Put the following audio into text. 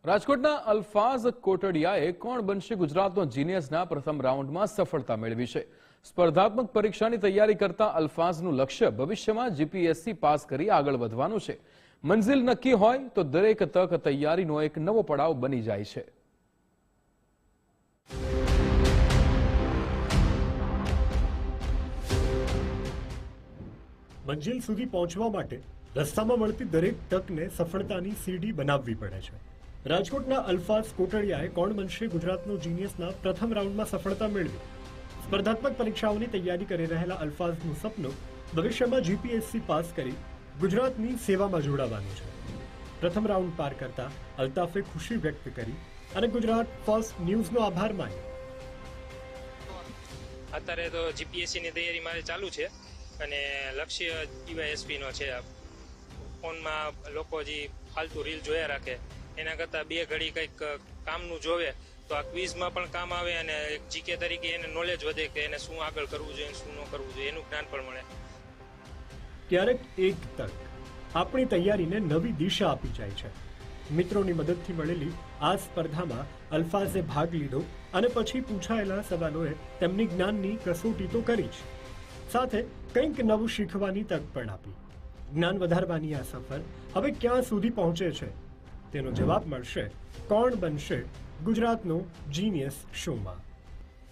રાજકોટના અલ્ફાઝ કોટડિયાએ કોણ બનશે ગુજરાતનો જીનિયસના પ્રથમ રાઉન્ડમાં સફળતા મેળવી છે। સ્પર્ધાત્મક પરીક્ષાની તૈયારી કરતા અલ્ફાઝનું લક્ષ્ય ભવિષ્યમાં જીપીએસસી પાસ કરી આગળ વધવાનું છે। મંજિલ નક્કી હોય તો દરેક તક તૈયારીનો એક નવો પડાવ બની જાય છે। મંજિલ સુધી પહોંચવા માટે રસ્તામાં મળતી દરેક તકને સફળતાની સીડી બનાવવી પડે છે। રાજકોટના અલ્ફાઝ કોટડિયાએ કોણ બનશે ગુજરાતનો જીનિયસના પ્રથમ રાઉન્ડમાં સફળતા મેળવી। સ્પર્ધાત્મક પરીક્ષાઓની તૈયારી કરી રહેલા અલ્ફાઝનું સપનું ભવિષ્યમાં જીપીએસસી પાસ કરી ગુજરાતની સેવામાં જોડાવાનું છે। પ્રથમ રાઉન્ડ પાર કરતા અલ્તાફે ખુશી વ્યક્ત કરી અને ગુજરાત ફર્સ્ટ ન્યૂઝનો આભાર માન્યો। અત્યારે તો જીપીએસસીની તૈયારી મારે ચાલુ છે અને લક્ષ્ય ડીવાયએસપીનો છે। ફોનમાં લોકો જે ફાલતુ રીલ જોયા રાખે એના કરતાં બે ઘડી કંઈક કામનું જોવે તો આ ક્વિઝમાં પણ કામ આવે અને એક જીકે તરીકે એને નોલેજ વધે કે એને શું આગળ કરવું જોઈએ શું ન કરવું જોઈએ એનું જ્ઞાન પણ મળે। ક્યારેક એક તક આપણી તૈયારીને નવી દિશા આપી જાય છે। મિત્રોની મદદથી મળેલી આ સ્પર્ધામાં અલ્ફાઝે ભાગ લીધો અને પછી પૂછાયેલા સવાલોએ તેમની જ્ઞાનની કસોટી તો કરી જ, સાથે કંઈક નવું શીખવાની તક પણ આપી। જ્ઞાન વધારવાની આ સફર હવે ક્યાં સુધી પહોંચે છે તેનો જવાબ મળશે કોણ બનશે ગુજરાતનો જીનિયસ શોમાં।